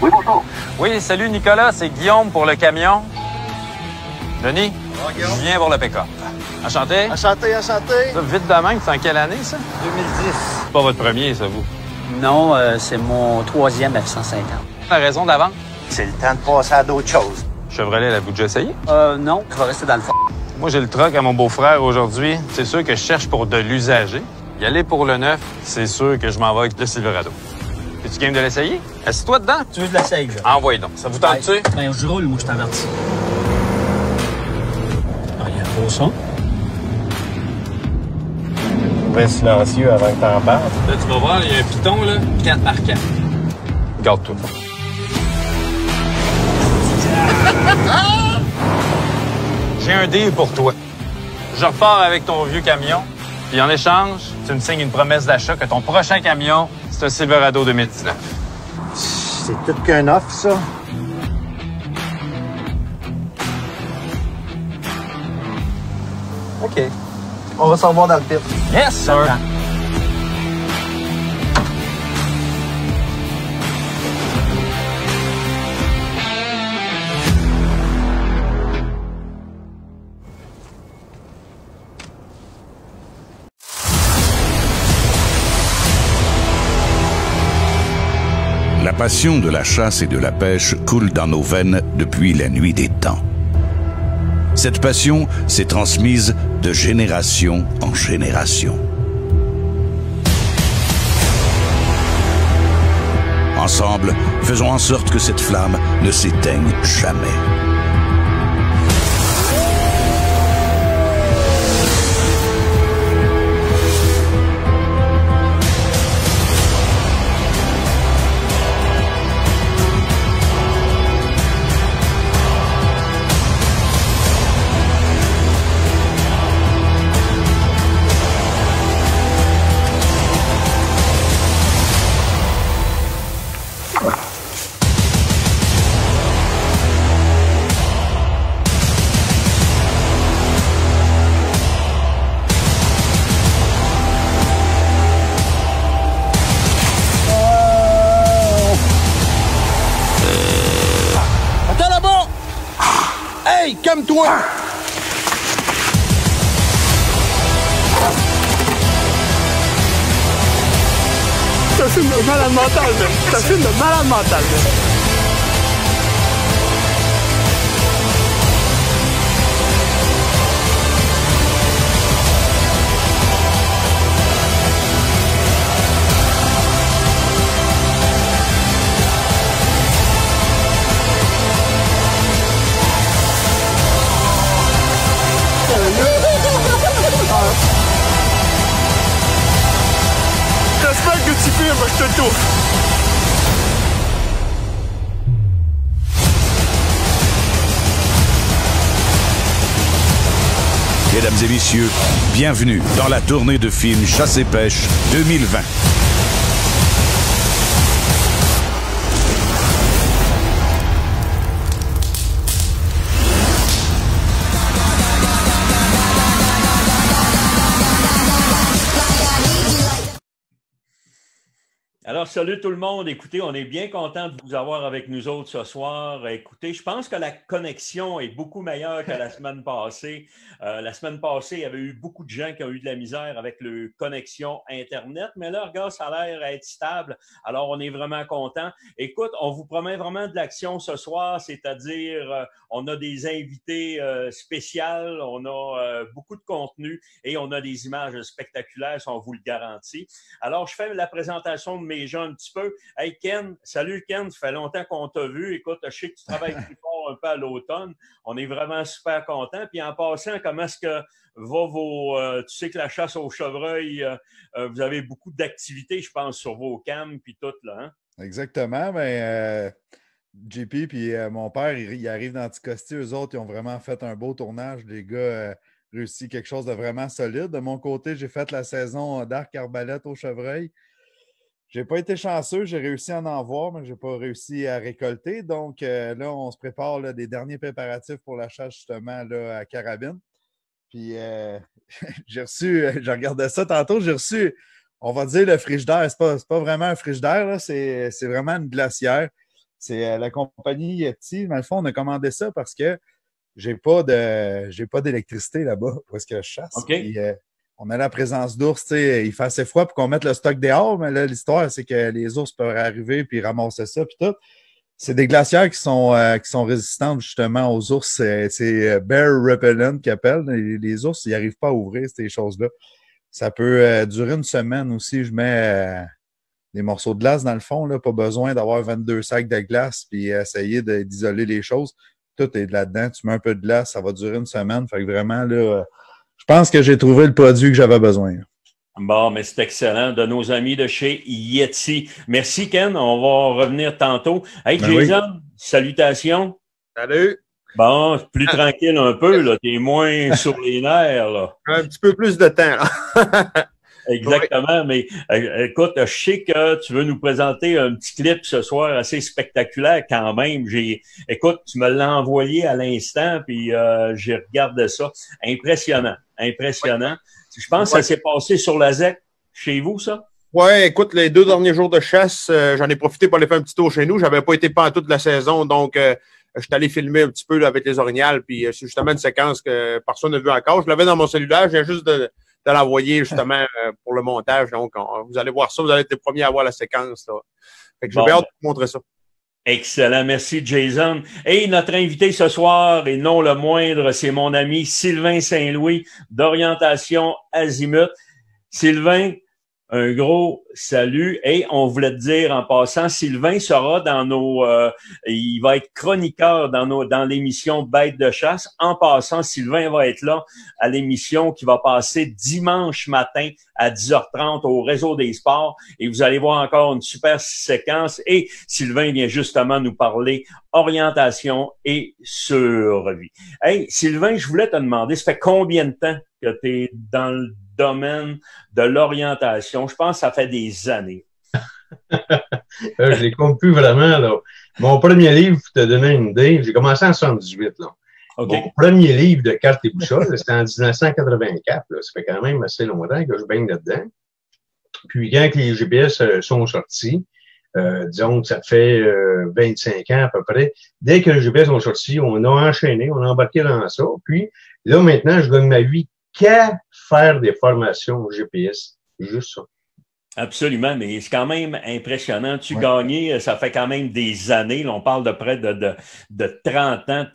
Oui, bonjour. Oui, salut Nicolas, c'est Guillaume pour le camion. Denis, Guillaume. Julien pour le pick-up. Enchanté? Enchanté. Ça, vite de même, c'est en quelle année, ça? 2010. C'est pas votre premier, ça, vous? Non, c'est mon troisième F-150. La raison de la vente? C'est le temps de passer à d'autres choses. Chevrolet, l'avez-vous déjà essayé? Non, je vais rester dans le fond. Moi, j'ai le truck à mon beau-frère aujourd'hui. C'est sûr que je cherche pour de l'usager. Y aller pour le neuf, c'est sûr que je m'en vais avec le Silverado. Es-tu game de l'essayer? Assis-toi dedans. Tu veux que je l'essaye, là? Envoyez donc. Ça vous tente-tu? Ben, je roule, moi, je t'avertis. Ah, il y a un beau son. Très silencieux avant que t'en parles. Là, tu vas voir, il y a un piton, là, 4x4. Garde-toi. J'ai un deal pour toi. Je repars avec ton vieux camion, puis en échange, tu me signes une promesse d'achat que ton prochain camion, c'est un Silverado 2019. C'est tout qu'un offre, ça. OK. On va s'en revoir dans le pit. Yes, sir! La passion de la chasse et de la pêche coule dans nos veines depuis la nuit des temps. Cette passion s'est transmise de génération en génération. Ensemble, faisons en sorte que cette flamme ne s'éteigne jamais. Attends là-bas! Hey, calme-toi! Ça filme de malade mental, man. Ça filme de malade mental, man. J'espère que tu filmes, je te touche. Mesdames et messieurs, bienvenue dans la tournée de films Chasse et Pêche 2020. Alors, salut tout le monde. Écoutez, on est bien content de vous avoir avec nous autres ce soir. Écoutez, je pense que la connexion est beaucoup meilleure que la semaine passée. La semaine passée, il y avait eu beaucoup de gens qui ont eu de la misère avec le connexion Internet, mais là, regarde, ça a l'air être stable. Alors, on est vraiment content. Écoute, on vous promet vraiment de l'action ce soir, c'est-à-dire, on a des invités spéciales, on a beaucoup de contenu et on a des images spectaculaires, ça, on vous le garantit. Alors, je fais la présentation de mes gens un petit peu. Hey Ken, salut Ken, ça fait longtemps qu'on t'a vu. Écoute, je sais que tu travailles plus fort un peu à l'automne. On est vraiment super contents. Puis en passant, comment est-ce que va vos... tu sais que la chasse au chevreuil, vous avez beaucoup d'activités, je pense, sur vos cams puis tout, là, hein? Exactement. Ben, JP puis mon père, ils arrivent d'Anticosti. Eux autres, ils ont vraiment fait un beau tournage. Les gars réussi quelque chose de vraiment solide. De mon côté, j'ai fait la saison d'arc arbalète au chevreuil. Je n'ai pas été chanceux, j'ai réussi à en voir, mais je n'ai pas réussi à récolter. Donc là, on se prépare là, des derniers préparatifs pour la chasse justement là, à carabine. Puis j'ai reçu, je regardais ça tantôt, j'ai reçu, on va dire le frigidaire. C'est pas vraiment un frigidaire, là, c'est vraiment une glacière. C'est la compagnie Yeti. Dans le fond, on a commandé ça parce que j'ai pas d'électricité là-bas où est-ce que je chasse. OK. Puis, on a la présence d'ours, il fait assez froid pour qu'on mette le stock dehors, mais là, l'histoire, c'est que les ours peuvent arriver puis ramasser ça puis tout. C'est des glacières qui sont résistantes justement aux ours. C'est bear repellent qu'ils appellent. Les ours, ils n'arrivent pas à ouvrir ces choses-là. Ça peut durer une semaine aussi. Je mets des morceaux de glace dans le fond, là, pas besoin d'avoir 22 sacs de glace puis essayer d'isoler les choses. Tout est là-dedans. Tu mets un peu de glace, ça va durer une semaine. Fait que vraiment, là, je pense que j'ai trouvé le produit que j'avais besoin. Bon, mais c'est excellent. De nos amis de chez Yeti. Merci, Ken. On va revenir tantôt. Hey, Jason, salutations. Salut. Bon, plus tranquille un peu, là. T'es moins sur les nerfs, là. Un petit peu plus de temps, là. Exactement, mais écoute, je sais que tu veux nous présenter un petit clip ce soir assez spectaculaire quand même. Écoute, tu me l'as envoyé à l'instant, puis j'ai regardé ça. Impressionnant, impressionnant. Je pense que ça s'est passé sur la ZEC chez vous, ça? Ouais, écoute, les 2 derniers jours de chasse, j'en ai profité pour aller faire un petit tour chez nous. J'avais pas été pantoute de la saison, donc je suis allé filmer un petit peu là, avec les orignales, puis c'est justement une séquence que personne n'a vu encore. Je l'avais dans mon cellulaire, je viens juste de l'envoyer justement pour le montage. Donc, vous allez voir ça, vous allez être les premiers à voir la séquence. Là. Fait que j'ai hâte de vous montrer ça. Excellent, merci Jason. Et notre invité ce soir, et non le moindre, c'est mon ami Sylvain Saint-Louis d'Orientation Azimut. Sylvain, un gros salut. Et on voulait te dire en passant, Sylvain sera dans il va être chroniqueur dans l'émission Bête de chasse. En passant, Sylvain va être là à l'émission qui va passer dimanche matin à 10h30 au Réseau des sports. Et vous allez voir encore une super séquence. Et Sylvain vient justement nous parler orientation et survie. Hey, Sylvain, je voulais te demander, ça fait combien de temps que tu es dans le domaine de l'orientation? Je pense que ça fait des années. Je les compte plus vraiment, là. Mon premier livre, pour te donner une idée, j'ai commencé en 78, là. Okay. Mon premier livre de cartes et boussoles, c'était en 1984, là. Ça fait quand même assez longtemps que je baigne là-dedans. Puis quand les GPS sont sortis, disons que ça fait 25 ans à peu près, dès que les GPS sont sortis, on a enchaîné, on a embarqué dans ça. Puis là, maintenant, je gagne ma vie qu'à faire des formations GPS. Juste ça. Absolument, mais c'est quand même impressionnant. Tu gagnais, ça fait quand même des années. Là, on parle de près de 30 ans,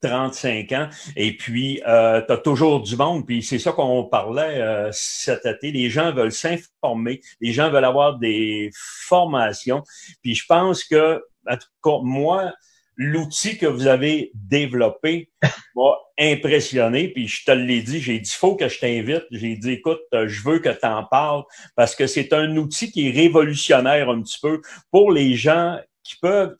35 ans. Et puis, tu as toujours du monde. Puis c'est ça qu'on parlait cet été. Les gens veulent s'informer. Les gens veulent avoir des formations. Puis je pense que, en tout cas, moi, l'outil que vous avez développé m'a impressionné, puis je te l'ai dit, j'ai dit, faut que je t'invite. J'ai dit, écoute, je veux que tu en parles parce que c'est un outil qui est révolutionnaire un petit peu pour les gens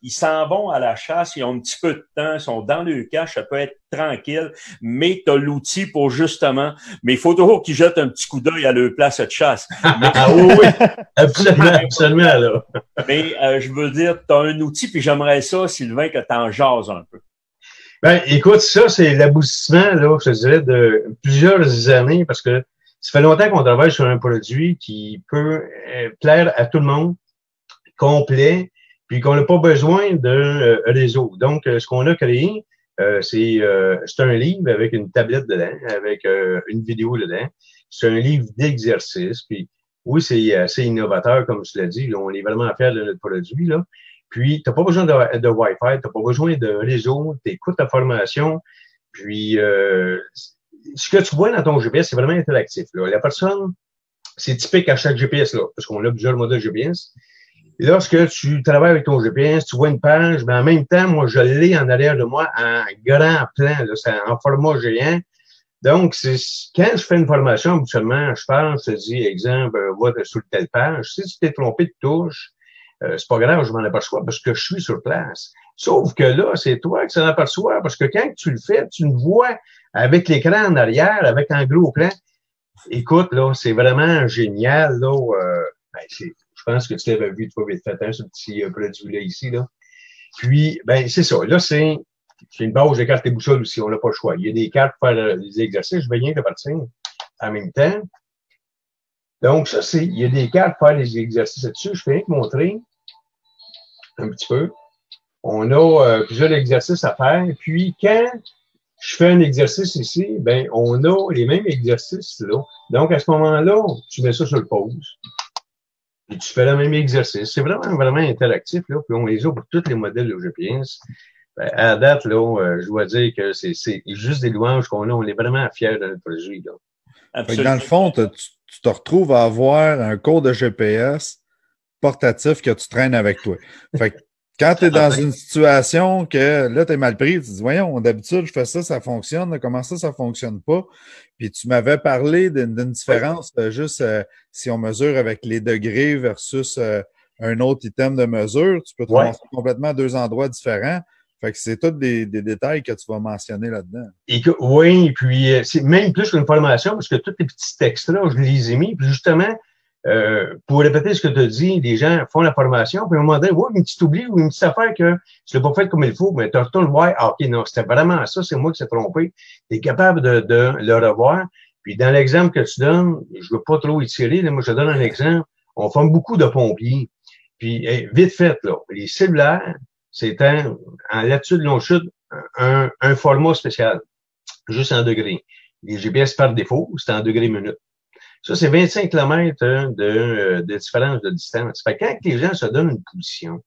ils s'en vont à la chasse, ils ont un petit peu de temps, ils sont dans le cache, ça peut être tranquille, mais tu as l'outil pour justement, mais il faut toujours qu'ils jettent un petit coup d'œil à leur place de chasse. Oui, absolument, là. Mais je veux dire, tu as un outil, puis j'aimerais ça, Sylvain, que tu en jases un peu. Ben, écoute, ça, c'est l'aboutissement, là, je te dirais, de plusieurs années, parce que ça fait longtemps qu'on travaille sur un produit qui peut plaire à tout le monde, complet, puis qu'on n'a pas besoin de réseau. Donc, ce qu'on a créé, c'est un livre avec une tablette dedans, avec une vidéo dedans. C'est un livre d'exercice. Puis, oui, c'est assez innovateur, comme tu l'as dit. Là, on est vraiment fiers de notre produit, là. Puis, t'as pas besoin de Wi-Fi, t'as pas besoin de réseau, t'écoutes ta formation. Puis, ce que tu vois dans ton GPS, c'est vraiment interactif, là. La personne, c'est typique à chaque GPS, là, parce qu'on a plusieurs modèles GPS. Lorsque tu travailles avec ton GPS, tu vois une page, mais en même temps, moi, je l'ai en arrière de moi en grand plan, là, c'est en format géant. Donc, quand je fais une formation, habituellement, je parle, je te dis, exemple, va sur telle page. Si tu t'es trompé de touche, c'est pas grave, je m'en aperçois parce que je suis sur place. Sauf que là, c'est toi qui s'en aperçois parce que quand tu le fais, tu le vois avec l'écran en arrière, avec un gros plan. Écoute, là, c'est vraiment génial, là. Je pense que tu l'avais vu, toi, vite fait, ce petit produit-là ici, là. Puis, ben, c'est ça. Là, c'est une base de cartes et boussoles aussi. On n'a pas le choix. Il y a des cartes pour faire les exercices. Je vais rien de partir en même temps. Donc, ça, il y a des cartes pour faire les exercices là-dessus. Je vais rien te montrer un petit peu. On a plusieurs exercices à faire. Puis, quand je fais un exercice ici, ben, on a les mêmes exercices là. Donc, à ce moment-là, tu mets ça sur le pause. Et tu fais le même exercice. C'est vraiment, vraiment interactif, là. Puis, on les a pour tous les modèles de GPS. Ben, à date, là, je dois dire que c'est juste des louanges qu'on a. On est vraiment fiers de notre produit, là. Fait que dans le fond, tu te retrouves à avoir un cours de GPS portatif que tu traînes avec toi. Fait que quand tu es dans une situation que là, tu es mal pris, tu te dis, voyons, d'habitude, je fais ça, ça fonctionne. Comment ça fonctionne pas? Puis tu m'avais parlé d'une différence, juste si on mesure avec les degrés versus un autre item de mesure, tu peux te ramasser complètement à deux endroits différents. Fait que c'est tous des détails que tu vas mentionner là-dedans. Oui, puis c'est même plus qu'une formation, parce que tous les petits textes-là, je les ai mis, puis justement, pour répéter ce que tu as dit, les gens font la formation, puis à un moment donné, une petite oubli ou une petite affaire que tu l'as pas fait comme il faut, mais tu retournes voir, OK, non, c'était vraiment ça, c'est moi qui s'est trompé. Tu es capable de le revoir. Puis dans l'exemple que tu donnes, je veux pas trop étirer, là, moi je te donne un exemple. On forme beaucoup de pompiers. Puis vite fait, là, les cellulaires, c'est en latitude, longitude, un format spécial, juste en degrés. Les GPS par défaut, c'est en degrés minutes. Ça, c'est 25 km de différence de distance. Fait que quand les gens se donnent une position,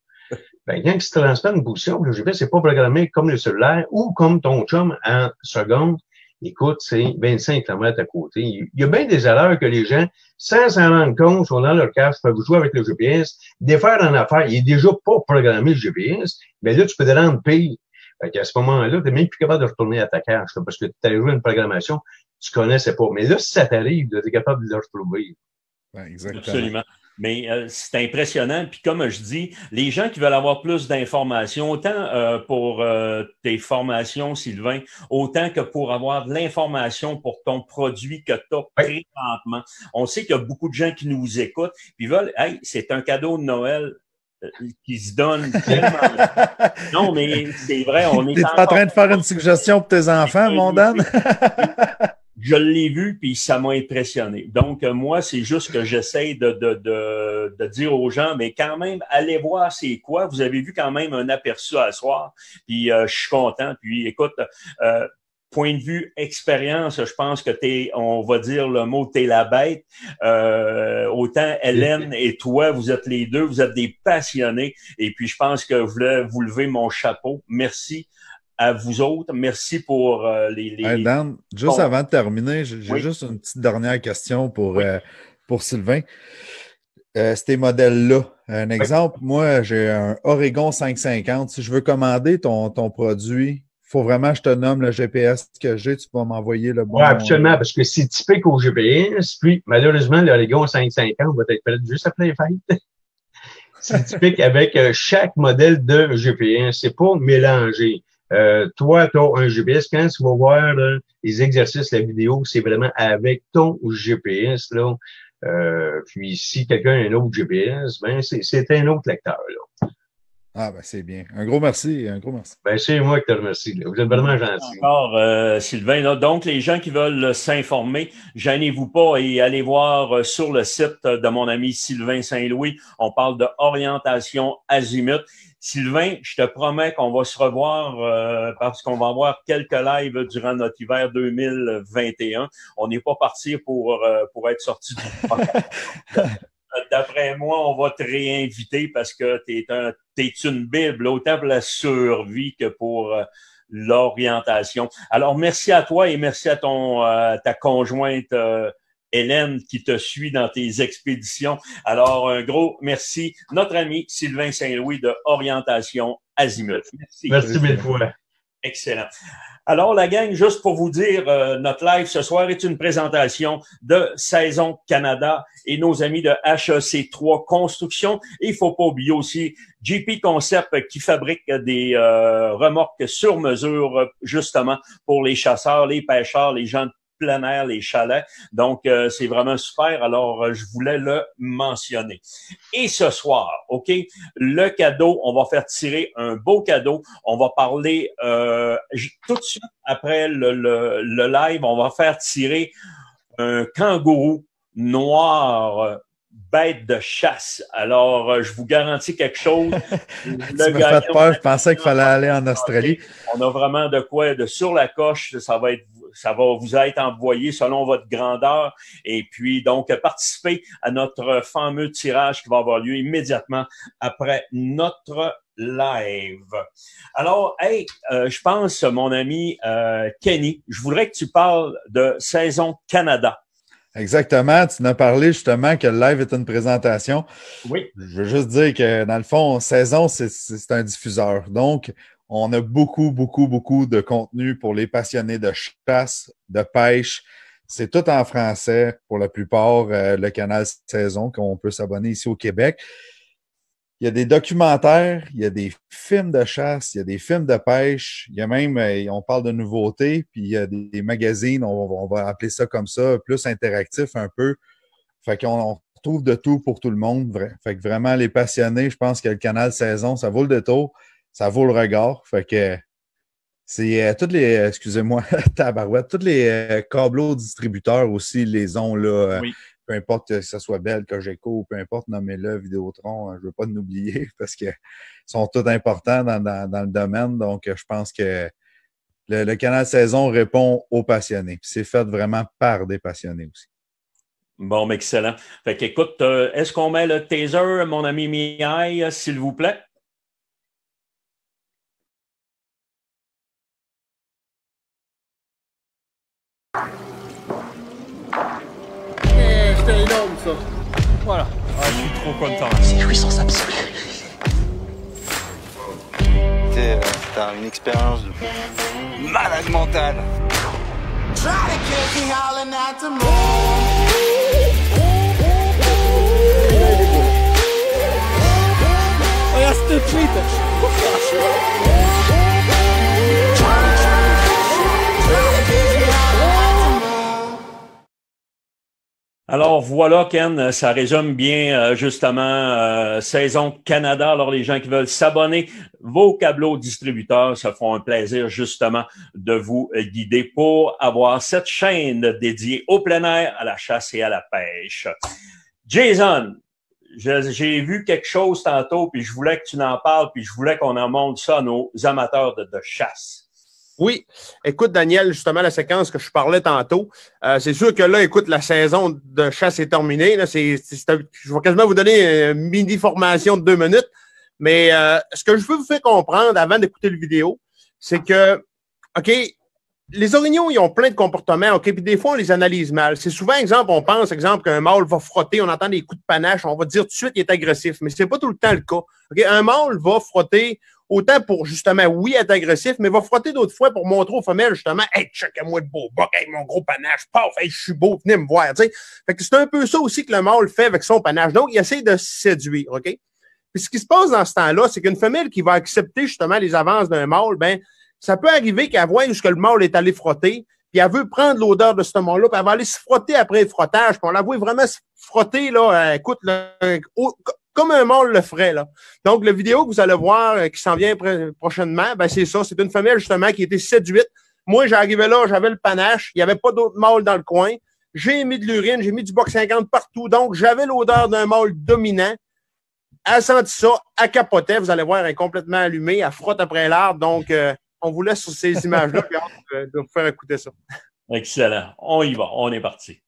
ben, quand ils se transmettent une position, le GPS n'est pas programmé comme le cellulaire ou comme ton chum en seconde. Écoute, c'est 25 km à côté. Il y a bien des erreurs que les gens, sans s'en rendre compte, sont dans leur casque, peuvent jouer avec le GPS, défaire en affaire. Il est déjà pas programmé le GPS, mais là, tu peux te rendre pire. Fait qu'à ce moment-là, tu n'es même plus capable de retourner à ta cache, là, parce que tu as joué une programmation, tu connaissais pas. Mais là, si ça t'arrive, tu es capable de le retrouver. Ouais, exactement. Absolument. Mais c'est impressionnant. Puis comme je dis, les gens qui veulent avoir plus d'informations, autant pour tes formations, Sylvain, autant que pour avoir de l'information pour ton produit que tu as présentement. On sait qu'il y a beaucoup de gens qui nous écoutent puis veulent, hey, c'est un cadeau de Noël qui se donne tellement. Non, mais c'est vrai, on est. T'es en train de faire une suggestion pour tes enfants, mon Dan? Je l'ai vu, puis ça m'a impressionné. Donc, moi, c'est juste que j'essaie de dire aux gens, mais quand même, allez voir c'est quoi. Vous avez vu quand même un aperçu à soir, puis je suis content. Puis, écoute, point de vue expérience, je pense que on va dire le mot t'es la bête. Autant Hélène et toi, vous êtes les deux, vous êtes des passionnés. Et puis, je pense que je voulais vous lever mon chapeau. Merci à vous autres. Merci pour les... Hey Dan, juste avant de terminer, j'ai juste une petite dernière question pour Sylvain. Ces modèles-là, un exemple, moi, j'ai un Oregon 550. Si je veux commander ton produit, il faut vraiment que je te nomme le GPS que j'ai. Tu vas m'envoyer le bon... Oui, absolument, parce que c'est typique au GPS. Puis, malheureusement, l'Oregon 550 va être prêt juste après les fêtes. C'est typique avec chaque modèle de GPS. C'est pas mélangé. Toi, tu as un GPS. Quand tu vas voir les exercices, la vidéo, c'est vraiment avec ton GPS. Là. Puis si quelqu'un a un autre GPS, ben c'est un autre lecteur. Là. Ah ben c'est bien. Un gros merci. Un gros merci. Ben c'est moi qui te remercie. Là. Vous êtes vraiment gentil. Encore, Sylvain. Là. Donc, les gens qui veulent s'informer, gênez-vous pas et allez voir sur le site de mon ami Sylvain Saint-Louis. On parle de orientation azimut. Sylvain, je te promets qu'on va se revoir parce qu'on va avoir quelques lives durant notre hiver 2021. On n'est pas parti pour être sorti du programme. D'après moi, on va te réinviter parce que t'es une bible, autant pour la survie que pour l'orientation. Alors, merci à toi et merci à ta conjointe Hélène qui te suit dans tes expéditions. Alors, un gros merci. Notre ami Sylvain Saint-Louis de Orientation Azimut. Merci mille fois. Excellent. Alors, la gang, juste pour vous dire, notre live ce soir est une présentation de Saison Canada et nos amis de HEC3 Construction. Et il faut pas oublier aussi JP Concept qui fabrique des remorques sur mesure, justement, pour les chasseurs, les pêcheurs, les gens de plein air, les chalets. Donc, c'est vraiment super. Alors, je voulais le mentionner. Et ce soir, OK, le cadeau, on va faire tirer un beau cadeau. On va parler tout de suite après le live, on va faire tirer un kangourou noir bête de chasse. Alors, je vous garantis quelque chose. Tu m'as fait peur, je pensais qu'il fallait aller en Australie. On a vraiment de quoi de sur la coche, ça va vous être envoyé selon votre grandeur. Et puis, donc, participez à notre fameux tirage qui va avoir lieu immédiatement après notre live. Alors, hey, je pense, mon ami Kenny, je voudrais que tu parles de Saison Canada. Exactement. Tu n'as parlé justement que le live est une présentation. Oui. Je veux juste dire que dans le fond, Saison, c'est un diffuseur. Donc, on a beaucoup de contenu pour les passionnés de chasse, de pêche. C'est tout en français pour la plupart, le canal Saison, qu'on peut s'abonner ici au Québec. Il y a des documentaires, il y a des films de chasse, il y a des films de pêche, il y a même, on parle de nouveautés, puis il y a des magazines, on va appeler ça comme ça, plus interactif un peu. Fait qu'on retrouve de tout pour tout le monde. Fait que vraiment, les passionnés, je pense que le canal Saison, ça vaut le détour, ça vaut le regard. Fait que c'est toutes les, excusez-moi, tabarouette, tous les câbleaux distributeurs aussi les ont là. Oui. Peu importe que ce soit Bell, Cogeco, peu importe, nommez-le, Vidéotron, je veux pas nous oublier parce qu'ils sont tous importants dans le domaine. Donc, je pense que le canal Saison répond aux passionnés. C'est fait vraiment par des passionnés aussi. Bon, mais excellent. Fait qu'écoute, est-ce qu'on met le taser, mon ami Mihai, s'il vous plaît? C'était énorme, ça. Voilà. Ah, je suis trop content. C'est jouissance absolue. C'était une expérience de malade mentale. Regarde cette tweet. Alors voilà, Ken, ça résume bien justement Saison Canada. Alors les gens qui veulent s'abonner, vos câbleaux distributeurs se font un plaisir justement de vous guider pour avoir cette chaîne dédiée au plein air, à la chasse et à la pêche. Jason, j'ai vu quelque chose tantôt, puis je voulais que tu en parles, puis je voulais qu'on en montre ça à nos amateurs de chasse. Oui. Écoute, Daniel, justement, la séquence que je parlais tantôt, c'est sûr que là, écoute, la saison de chasse est terminée. Là, je vais quasiment vous donner une mini-formation de 2 minutes. Mais ce que je veux vous faire comprendre avant d'écouter la vidéo, c'est que, OK, les orignaux, ils ont plein de comportements, OK, puis des fois, on les analyse mal. C'est souvent, exemple, on pense, exemple, qu'un mâle va frotter, on entend des coups de panache, on va dire tout de suite qu'il est agressif, mais c'est pas tout le temps le cas. OK, un mâle va frotter autant pour, justement, oui, être agressif, mais va frotter d'autres fois pour montrer aux femelles, justement, « Hey, check-moi le beau boc, hey, mon gros panache, paf, hey, je suis beau, venez me voir, tu sais. » Fait que c'est un peu ça aussi que le mâle fait avec son panache. Donc, il essaie de séduire, OK? Puis ce qui se passe dans ce temps-là, c'est qu'une femelle qui va accepter, justement, les avances d'un mâle, ben, ça peut arriver qu'elle voit où le mâle est allé frotter, puis elle veut prendre l'odeur de ce mâle-là, puis elle va aller se frotter après le frottage, puis on la voit vraiment se frotter, là, écoute, là, comme un mâle le ferait, là. Donc, la vidéo que vous allez voir, qui s'en vient prochainement, ben, c'est ça. C'est une femelle, justement, qui était séduite. Moi, j'arrivais là, j'avais le panache. Il n'y avait pas d'autres mâles dans le coin. J'ai mis de l'urine, j'ai mis du boc 50 partout. Donc, j'avais l'odeur d'un mâle dominant. Elle a senti ça, elle capotait. Vous allez voir, elle est complètement allumée. Elle frotte après l'arbre. Donc, on vous laisse sur ces images-là. Puis hâte de vous faire écouter ça. Excellent. On y va. On est parti.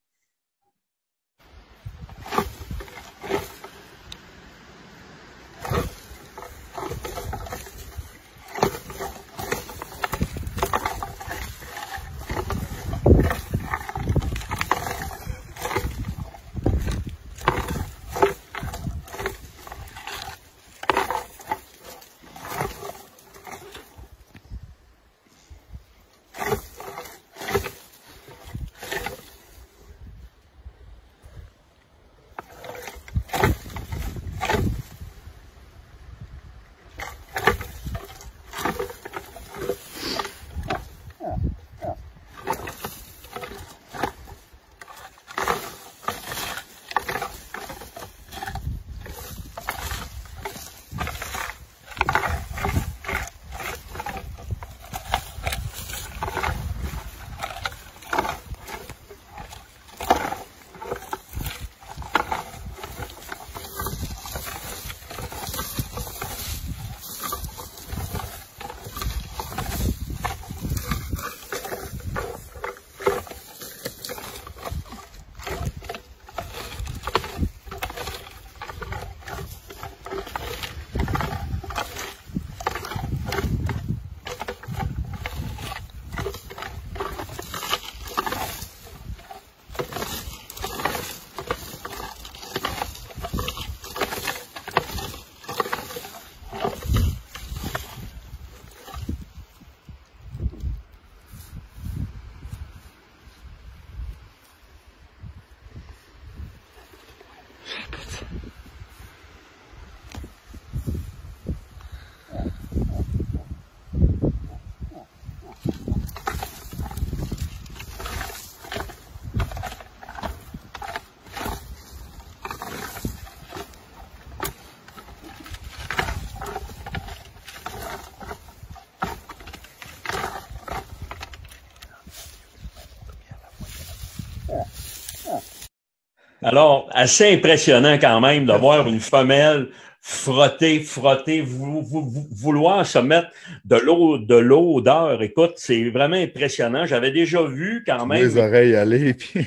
Alors, assez impressionnant quand même de voir une femelle frotter, vouloir se mettre de l'odeur. Écoute, c'est vraiment impressionnant. J'avais déjà vu quand même. Les oreilles aller. Puis...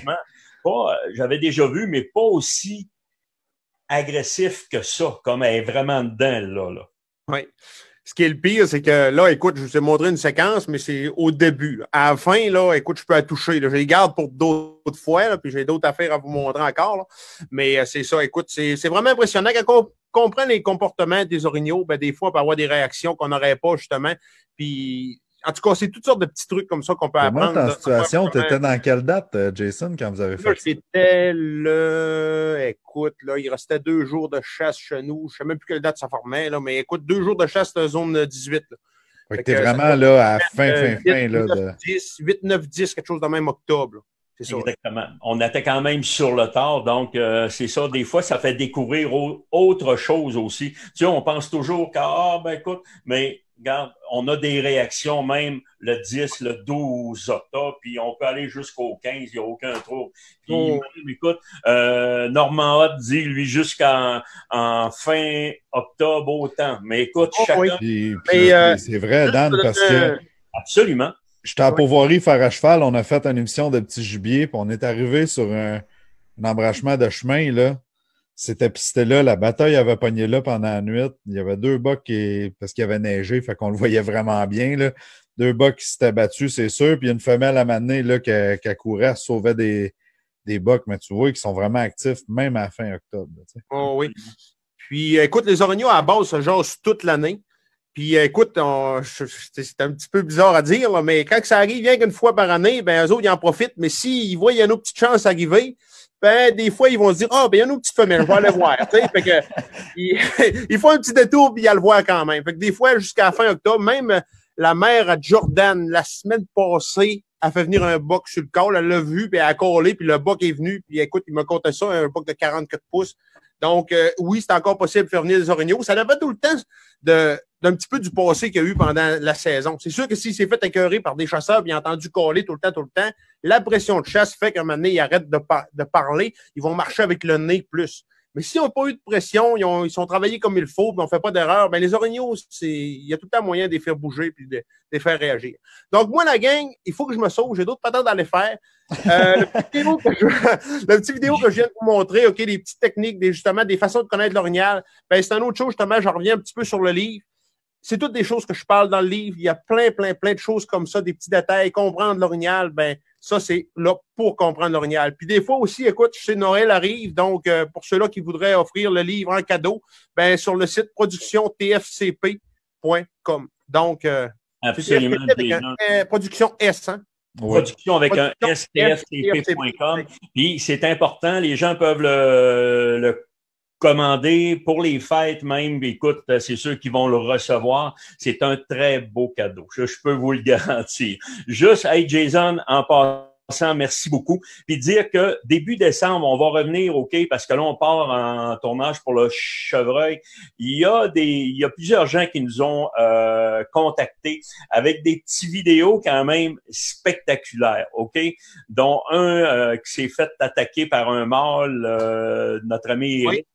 J'avais déjà vu, mais pas aussi agressif que ça, comme elle est vraiment dedans, là. Oui. Ce qui est le pire, c'est que là, écoute, je vous ai montré une séquence, mais c'est au début. À la fin, là, écoute, je peux la toucher. Là. Je les garde pour d'autres fois, là, puis j'ai d'autres affaires à vous montrer encore. Là. Mais c'est ça, écoute, c'est vraiment impressionnant. Quand on comprend les comportements des orignaux, ben, des fois, on peut avoir des réactions qu'on n'aurait pas, justement. Puis, en tout cas, c'est toutes sortes de petits trucs comme ça qu'on peut apprendre. Comment ta situation, tu étais dans quelle date, Jason, quand vous avez fait ça? C'était écoute, là, il restait 2 jours de chasse chez nous. Je ne sais même plus quelle date ça formait, là, mais écoute, 2 jours de chasse, c'était zone 18. Là. Fait que t'es vraiment là à fin, là. 8, 9, 10, quelque chose de même octobre. C'est ça. Exactement. On était quand même sur le tard, donc c'est ça. Des fois, ça fait découvrir autre chose aussi. Tu sais, on pense toujours écoute, mais regarde, on a des réactions même le 10, le 12 octobre, puis on peut aller jusqu'au 15, il n'y a aucun trouble. Puis même, écoute, Normand Hott dit, lui, jusqu'en fin octobre autant. Mais écoute, chacun... Puis, c'est vrai, Dan, parce que... Absolument. J'étais à Pauvoirie faire à cheval, on a fait une émission de Petit Gibier, puis on est arrivé sur un embranchement de chemin, là. C'était là, la bataille avait pogné là pendant la nuit. Il y avait 2 bocs parce qu'il y avait neigé, fait qu'on le voyait vraiment bien, là. 2 bocs qui s'étaient battus, c'est sûr, puis une femelle à m'amener, là, qui courait, elle sauvait des bocs, mais tu vois qu'ils sont vraiment actifs, même à la fin octobre, tu sais. Oh oui. Puis, écoute, les orignaux, à la base, se jasent toute l'année. Puis, écoute, c'est un petit peu bizarre à dire, là, mais quand ça arrive rien qu'une fois par année, ben eux autres, ils en profitent. Mais s'ils voient qu'il y a une autre petite chance arriver, ben, des fois, ils vont se dire, ben, il y a une autre petite femelle, je vais aller voir. Fait que, ils font un petit détour, puis ils vont le voir quand même. Fait que des fois, jusqu'à la fin octobre, même la mère à Jordan, la semaine passée, a fait venir un boc sur le col, elle l'a vu, puis elle a collé, puis le boc est venu, puis écoute, il m'a compté ça, un boc de 44 pouces. Donc, oui, c'est encore possible de faire venir des orignaux. Ça dépend tout le temps d'un petit peu du passé qu'il y a eu pendant la saison. C'est sûr que s'il s'est fait écœurer par des chasseurs et il a entendu coller tout le temps, la pression de chasse fait qu'à un moment donné, ils arrêtent de parler. Ils vont marcher avec le nez plus. Mais s'ils n'ont pas eu de pression, ils sont travaillés comme il faut, puis on ne fait pas d'erreur, ben les orignaux, il y a tout le temps moyen de les faire bouger et de les faire réagir. Donc, moi, la gang, il faut que je me sauve. J'ai d'autres patentes à aller faire. Le petit vidéo que je viens de vous montrer, OK, des petites techniques, justement, des façons de connaître l'orignal, ben c'est une autre chose, justement, je reviens un petit peu sur le livre. C'est toutes des choses que je parle dans le livre. Il y a plein de choses comme ça, des petits détails. Comprendre l'orignal, ben ça, c'est là pour comprendre l'orignal. Puis des fois aussi, écoute, je sais, Noël arrive, donc pour ceux-là qui voudraient offrir le livre en cadeau, ben sur le site productiontfcp.com. Donc, absolument. Production S, hein? Production avec un stfcp.com. Puis c'est important, les gens peuvent le commander pour les fêtes même. Écoute, c'est ceux qui vont le recevoir. C'est un très beau cadeau. Je peux vous le garantir. Juste, hey Jason, en passant, merci beaucoup. Puis dire que début décembre, on va revenir, OK, parce que là, on part en tournage pour le chevreuil. Il y a plusieurs gens qui nous ont contactés avec des petits vidéos quand même spectaculaires, OK? Dont un qui s'est fait attaquer par un mâle, notre ami Eric. Oui.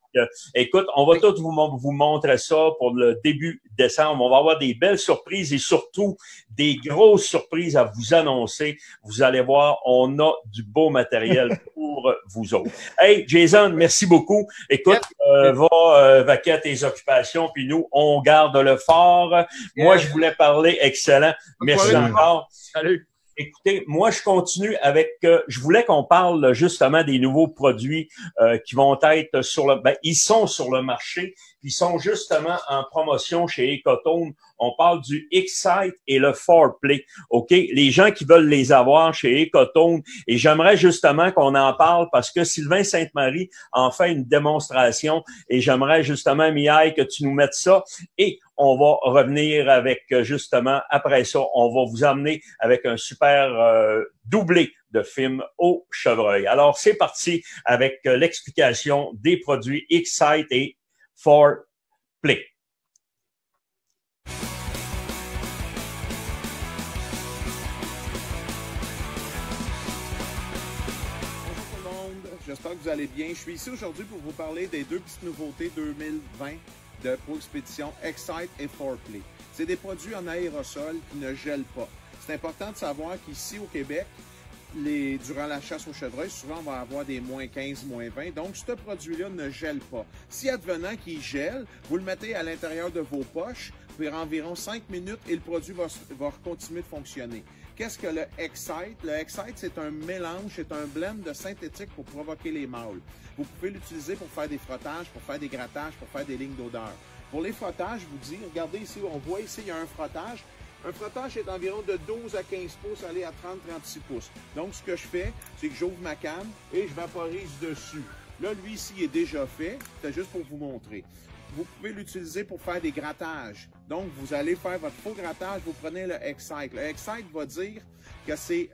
Écoute, on va tous vous montrer ça pour le début décembre. On va avoir des belles surprises et surtout des grosses surprises à vous annoncer. Vous allez voir, on a du beau matériel pour vous autres. Hey, Jason, merci beaucoup. Écoute, va vaquer à tes occupations, puis nous, on garde le fort. Moi, je voulais parler. Excellent. Merci encore. Salut. Écoutez, moi, je continue avec... je voulais qu'on parle justement des nouveaux produits qui vont être ils sont sur le marché. Ils sont justement en promotion chez Ecotone. On parle du X-Sight et le 4Play. OK? Les gens qui veulent les avoir chez Ecotone. Et j'aimerais justement qu'on en parle parce que Sylvain Sainte-Marie en fait une démonstration. Et j'aimerais justement, Miaille, que tu nous mettes ça. Et on va revenir avec, justement, après ça, on va vous amener avec un super doublé de film au chevreuil. Alors, c'est parti avec l'explication des produits X-Sight et 4Play. J'espère que vous allez bien. Je suis ici aujourd'hui pour vous parler des deux petites nouveautés 2020 de Pro Expedition, Excite et Foreplay. C'est des produits en aérosol qui ne gèlent pas. C'est important de savoir qu'ici au Québec, durant la chasse aux chevreuils, souvent on va avoir des moins 15, moins 20. Donc, ce produit-là ne gèle pas. Si advenant qu'il gèle, vous le mettez à l'intérieur de vos poches pour environ 5 minutes et le produit va continuer de fonctionner. Qu'est-ce que le Excite? Le Excite, c'est un mélange, c'est un blend de synthétique pour provoquer les mâles. Vous pouvez l'utiliser pour faire des frottages, pour faire des grattages, pour faire des lignes d'odeur. Pour les frottages, je vous dis, regardez ici, on voit ici, il y a un frottage. Un frottage est environ de 12 à 15 pouces, aller à 30-36 pouces. Donc, ce que je fais, c'est que j'ouvre ma canne et je vaporise dessus. Là, lui ici, il est déjà fait. C'est juste pour vous montrer. Vous pouvez l'utiliser pour faire des grattages. Donc, vous allez faire votre faux grattage, vous prenez le Excite. Le Excite va dire que c'est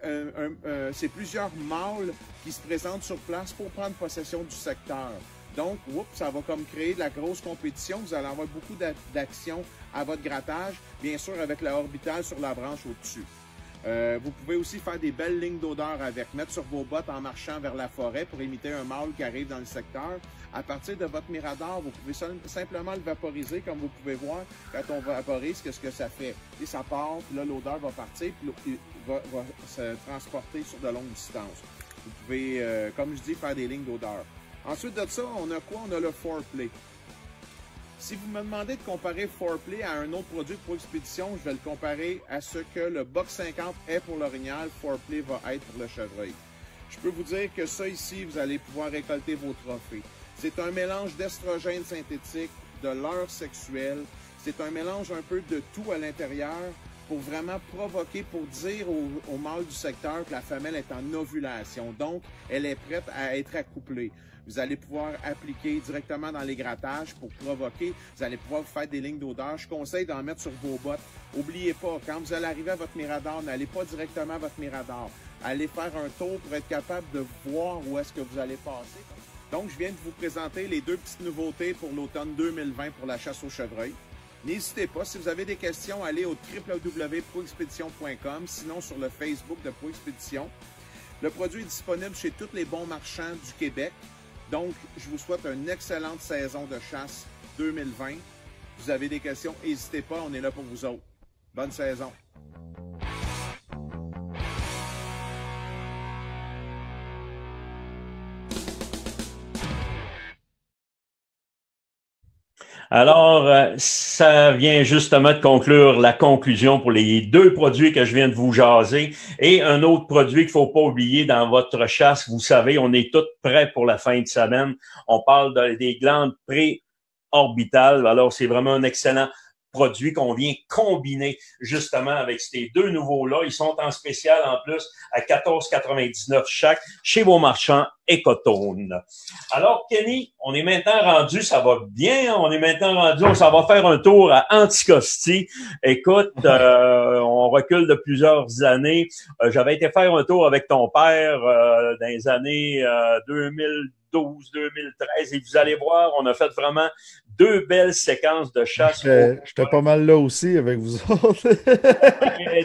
plusieurs mâles qui se présentent sur place pour prendre possession du secteur. Donc, ça va comme créer de la grosse compétition. Vous allez avoir beaucoup d'action à votre grattage, bien sûr avec la orbitale sur la branche au-dessus. Vous pouvez aussi faire des belles lignes d'odeur avec, mettre sur vos bottes en marchant vers la forêt pour imiter un mâle qui arrive dans le secteur. À partir de votre mirador, vous pouvez simplement le vaporiser, comme vous pouvez voir, quand on vaporise, qu'est-ce que ça fait? Et ça part, puis là, l'odeur va partir, puis va se transporter sur de longues distances. Vous pouvez, comme je dis, faire des lignes d'odeur. Ensuite de ça, on a quoi? On a le Foreplay. Si vous me demandez de comparer Foreplay à un autre produit de Pro Expedition, je vais le comparer à ce que le Buck 50 est pour l'orignal, Foreplay va être pour le chevreuil. Je peux vous dire que ça ici, vous allez pouvoir récolter vos trophées. C'est un mélange d'estrogène synthétique, de leurre sexuelle. C'est un mélange un peu de tout à l'intérieur pour vraiment provoquer, pour dire au mâle du secteur que la femelle est en ovulation. Donc, elle est prête à être accouplée. Vous allez pouvoir appliquer directement dans les grattages pour provoquer. Vous allez pouvoir faire des lignes d'odeur. Je conseille d'en mettre sur vos bottes. N'oubliez pas, quand vous allez arriver à votre mirador, n'allez pas directement à votre mirador. Allez faire un tour pour être capable de voir où est-ce que vous allez passer. Donc, je viens de vous présenter les deux petites nouveautés pour l'automne 2020 pour la chasse aux chevreuils. N'hésitez pas, si vous avez des questions, allez au www.proexpedition.com, sinon sur le Facebook de Pro Expedition. Le produit est disponible chez tous les bons marchands du Québec. Donc, je vous souhaite une excellente saison de chasse 2020. Si vous avez des questions, n'hésitez pas, on est là pour vous autres. Bonne saison! Alors, ça vient justement de conclure la conclusion pour les deux produits que je viens de vous jaser. Et un autre produit qu'il faut pas oublier dans votre chasse, vous savez, on est tous prêts pour la fin de semaine. On parle des glandes préorbitales. Alors, c'est vraiment un excellent produit qu'on vient combiner justement avec ces deux nouveaux-là. Ils sont en spécial en plus à 14,99 chaque chez vos marchands Ecotone. Alors, Kenny, on est maintenant rendu, ça va bien, on est maintenant rendu, on s'en va faire un tour à Anticosti. Écoute, on recule de plusieurs années. J'avais été faire un tour avec ton père dans les années 2012-2013 et vous allez voir, on a fait vraiment deux belles séquences de chasse. J'étais pas mal là aussi avec vous autres.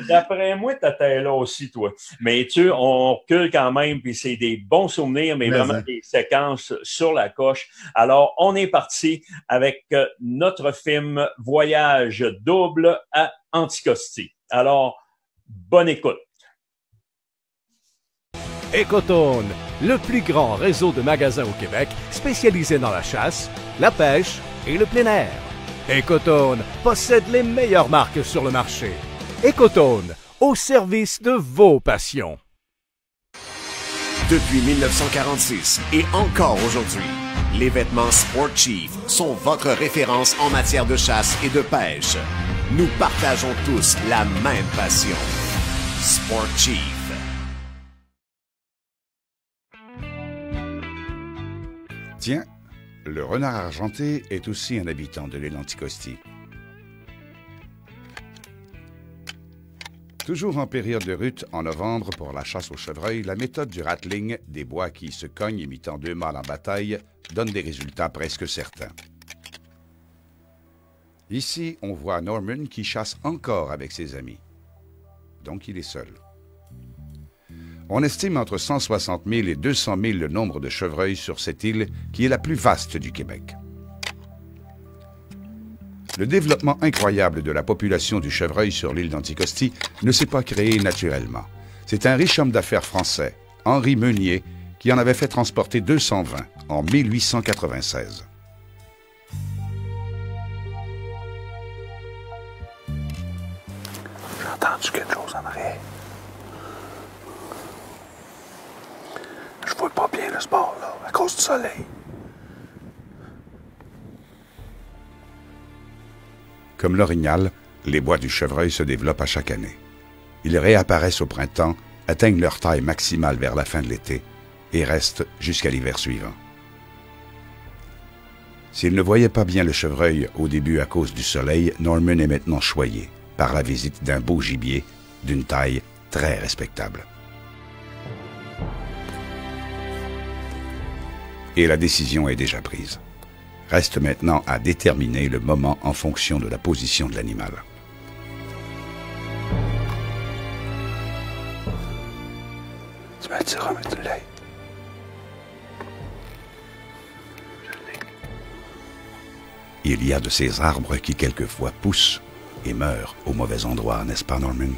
D'après moi, t'étais là aussi, toi. Mais on recule quand même, puis c'est des bons souvenirs, mais vraiment des séquences sur la coche. Alors, on est parti avec notre film Voyage double à Anticosti. Alors, bonne écoute. Ecotone, le plus grand réseau de magasins au Québec spécialisé dans la chasse, la pêche et le plein air. Ecotone possède les meilleures marques sur le marché. Ecotone, au service de vos passions. Depuis 1946 et encore aujourd'hui, les vêtements Sport Chief sont votre référence en matière de chasse et de pêche. Nous partageons tous la même passion. Sport Chief. Tiens, le renard argenté est aussi un habitant de l'île Anticosti. Toujours en période de rut, en novembre, pour la chasse au chevreuil, la méthode du rattling, des bois qui se cognent imitant deux mâles en bataille, donne des résultats presque certains. Ici, on voit Norman qui chasse encore avec ses amis. Donc, il est seul. On estime entre 160 000 et 200 000 le nombre de chevreuils sur cette île qui est la plus vaste du Québec. Le développement incroyable de la population du chevreuil sur l'île d'Anticosti ne s'est pas créé naturellement. C'est un riche homme d'affaires français, Henri Meunier, qui en avait fait transporter 220 en 1896. J'ai entendu quelque chose en arrière. Je vois pas bien le sport, là, à cause du soleil. Comme l'orignal, les bois du chevreuil se développent à chaque année. Ils réapparaissent au printemps, atteignent leur taille maximale vers la fin de l'été et restent jusqu'à l'hiver suivant. S'il ne voyait pas bien le chevreuil au début à cause du soleil, Norman est maintenant choyé par la visite d'un beau gibier d'une taille très respectable. Et la décision est déjà prise. Reste maintenant à déterminer le moment en fonction de la position de l'animal. Tu m'attiras, mais tu l'as. Il y a de ces arbres qui quelquefois poussent et meurent au mauvais endroit, n'est-ce pas, Norman?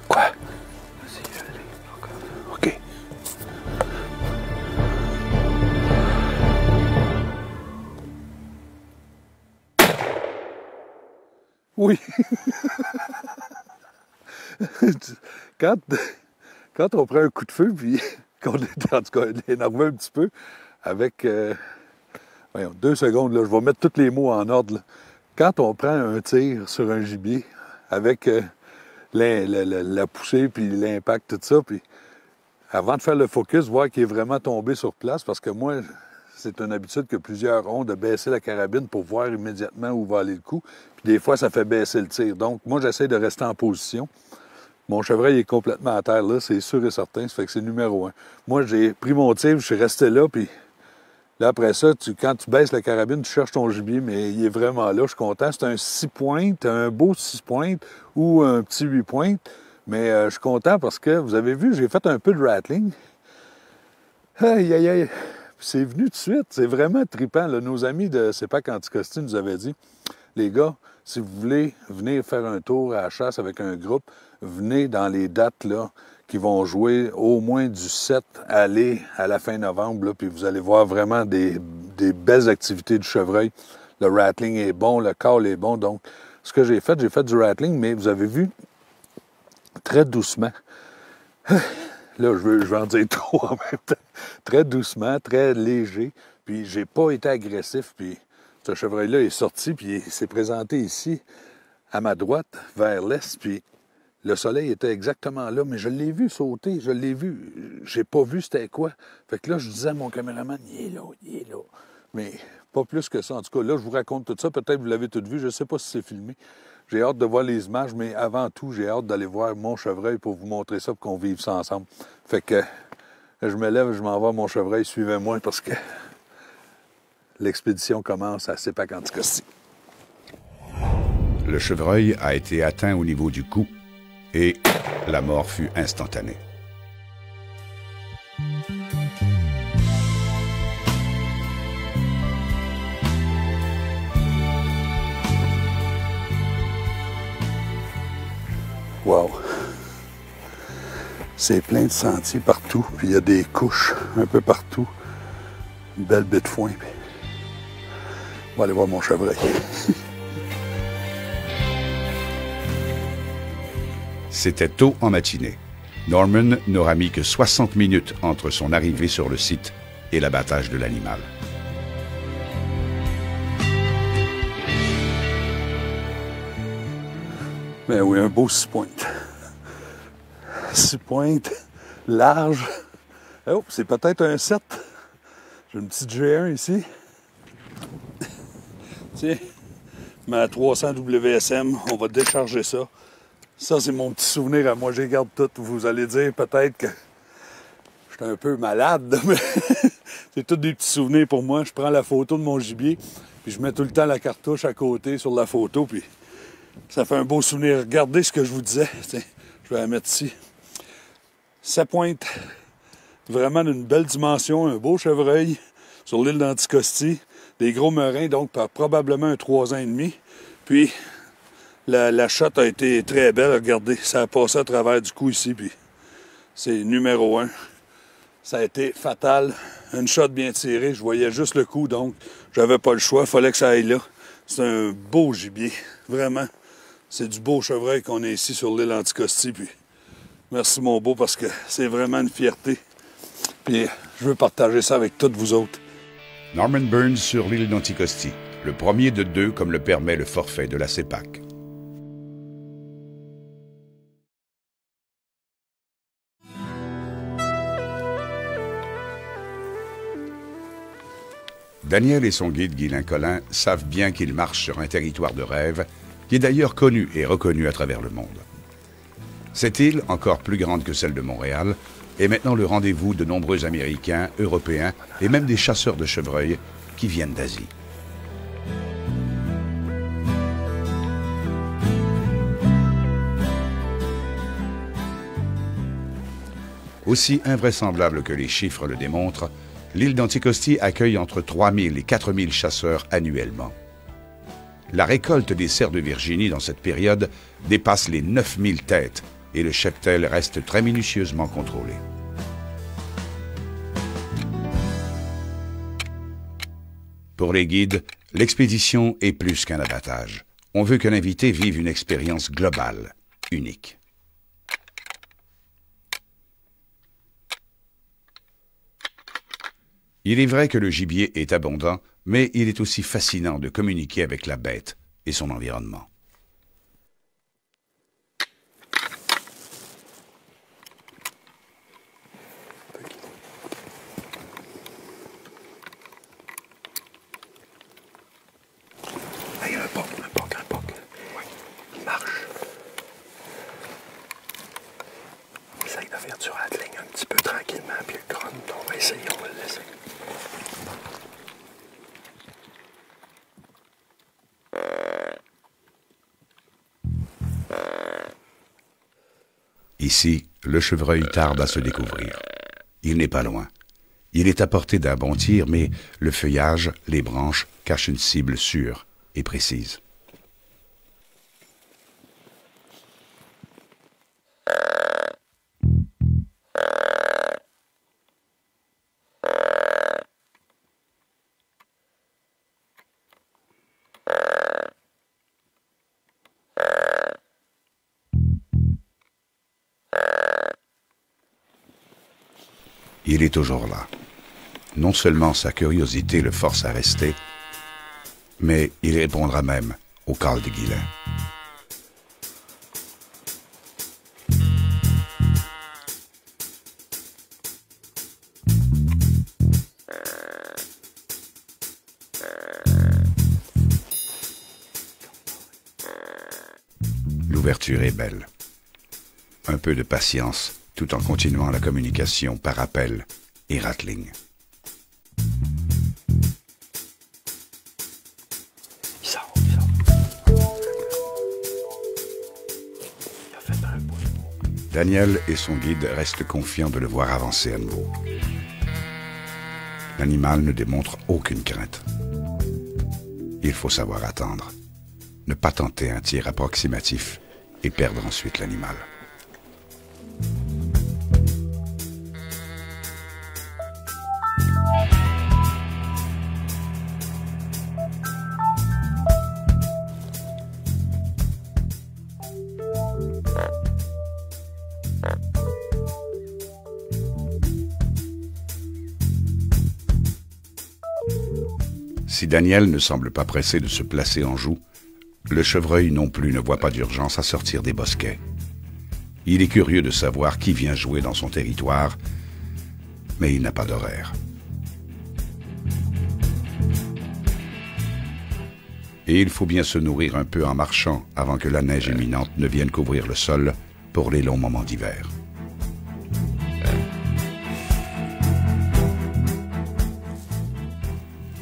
Quoi? OK. Oui. Quand on prend un coup de feu, puis qu'on est en tout cas énervé un petit peu, avec... voyons, 2 secondes, là, je vais mettre tous les mots en ordre. Là. Quand on prend un tir sur un gibier, avec la poussée, puis l'impact, tout ça, puis avant de faire le focus, voir qu'il est vraiment tombé sur place, parce que moi, c'est une habitude que plusieurs ont de baisser la carabine pour voir immédiatement où va aller le coup. Puis des fois, ça fait baisser le tir. Donc, moi, j'essaie de rester en position. Mon chevreuil est complètement à terre, là, c'est sûr et certain. Ça fait que c'est numéro 1. Moi, j'ai pris mon tir, je suis resté là, puis là, après ça, quand tu baisses la carabine, tu cherches ton gibier, mais il est vraiment là. Je suis content. C'est un 6 pointes, un beau 6 pointes ou un petit 8 pointes. Mais je suis content parce que, vous avez vu, j'ai fait un peu de rattling. Aïe, aïe, aïe. C'est venu de suite. C'est vraiment trippant. Là. Nos amis de CEPAC Anticosti nous avaient dit, les gars, si vous voulez venir faire un tour à la chasse avec un groupe, venez dans les dates là, qui vont jouer au moins du 7 à la fin novembre, là, puis vous allez voir vraiment des belles activités du chevreuil. Le rattling est bon, le call est bon. Donc, ce que j'ai fait du rattling, mais vous avez vu, très doucement. Là, je vais en dire trop en même temps. Très doucement, très léger. Puis, j'ai pas été agressif. Puis, ce chevreuil-là est sorti, puis il s'est présenté ici, à ma droite, vers l'est. Puis, le soleil était exactement là, mais je l'ai vu sauter, je l'ai vu. J'ai pas vu c'était quoi. Fait que là, je disais à mon caméraman, il est là. Mais pas plus que ça. En tout cas, là, je vous raconte tout ça. Peut-être que vous l'avez tout vu. Je sais pas si c'est filmé. J'ai hâte de voir les images, mais avant tout, j'ai hâte d'aller voir mon chevreuil pour vous montrer ça, pour qu'on vive ça ensemble. Fait que je me lève, je m'en vais à mon chevreuil, suivez-moi, parce que l'expédition commence à CEPAC Anticosti. Le chevreuil a été atteint au niveau du cou et la mort fut instantanée. Wow! C'est plein de sentiers partout, puis il y a des couches un peu partout. Une belle baie de foin. Puis... on va aller voir mon chevreuil. C'était tôt en matinée. Norman n'aura mis que 60 minutes entre son arrivée sur le site et l'abattage de l'animal. Ben oui, un beau 6 pointes. 6 pointes, large. Oh, c'est peut-être un 7. J'ai une petite G1 ici. Tiens, ma 300 WSM, on va décharger ça. Ça, c'est mon petit souvenir à moi. Je les garde toutes. Vous allez dire peut-être que je suis un peu malade, mais c'est tous des petits souvenirs pour moi. Je prends la photo de mon gibier, puis je mets tout le temps la cartouche à côté sur la photo, puis Ça fait un beau souvenir. Regardez ce que je vous disais. Tiens, je vais la mettre ici. Ça pointe vraiment d'une belle dimension, un beau chevreuil sur l'île d'Anticosti. Des gros merins, donc probablement un 3 ans et demi. Puis la shot a été très belle. Regardez, ça a passé à travers du cou ici. Puis c'est numéro 1. Ça a été fatal. Une shot bien tirée. Je voyais juste le coup, donc j'avais pas le choix. Il fallait que ça aille là. C'est un beau gibier. Vraiment. C'est du beau chevreuil qu'on a ici sur l'île Anticosti. Puis merci mon beau parce que c'est vraiment une fierté. Puis je veux partager ça avec toutes vous autres. Norman Burns sur l'île d'Anticosti. Le premier de 2 comme le permet le forfait de la CEPAC. Daniel et son guide Guylain Collin savent bien qu'ils marchent sur un territoire de rêve qui est d'ailleurs connu et reconnu à travers le monde. Cette île, encore plus grande que celle de Montréal, est maintenant le rendez-vous de nombreux Américains, Européens et même des chasseurs de chevreuils qui viennent d'Asie. Aussi invraisemblable que les chiffres le démontrent, l'île d'Anticosti accueille entre 3000 et 4000 chasseurs annuellement. La récolte des cerfs de Virginie dans cette période dépasse les 9000 têtes et le cheptel reste très minutieusement contrôlé. Pour les guides, l'expédition est plus qu'un abattage. On veut que l'invité vive une expérience globale, unique. Il est vrai que le gibier est abondant, mais il est aussi fascinant de communiquer avec la bête et son environnement. Il y a un poc. Oui. Il marche. Essaye de faire du rattling un petit peu tranquillement, puis le crâne, on va essayer, on va le laisser. Ici, le chevreuil tarde à se découvrir. Il n'est pas loin. Il est à portée d'un bon tir, mais le feuillage, les branches, cachent une cible sûre et précise. Il est toujours là. Non seulement sa curiosité le force à rester, mais il répondra même au call de Guylain. L'ouverture est belle. Un peu de patience, tout en continuant la communication par appel et rattling. Il sort. Il a fait un bout. Daniel et son guide restent confiants de le voir avancer à nouveau. L'animal ne démontre aucune crainte. Il faut savoir attendre. Ne pas tenter un tir approximatif et perdre ensuite l'animal. Si Daniel ne semble pas pressé de se placer en joue, le chevreuil non plus ne voit pas d'urgence à sortir des bosquets. Il est curieux de savoir qui vient jouer dans son territoire, mais il n'a pas d'horaire. Et il faut bien se nourrir un peu en marchant avant que la neige imminente ne vienne couvrir le sol pour les longs moments d'hiver.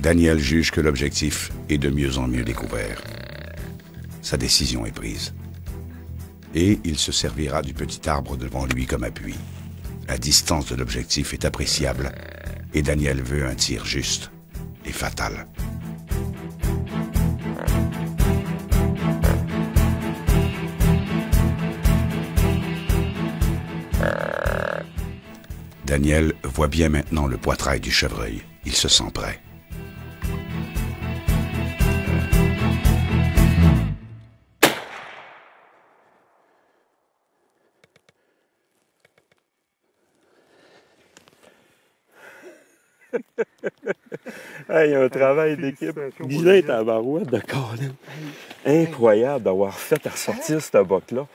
Daniel juge que l'objectif est de mieux en mieux découvert. sa décision est prise. Et il se servira du petit arbre devant lui comme appui. La distance de l'objectif est appréciable et Daniel veut un tir juste et fatal. Daniel voit bien maintenant le poitrail du chevreuil. Il se sent prêt. Hey, un travail d'équipe. Guilain est en barouette de Colin. Incroyable d'avoir fait ressortir cette botte-là.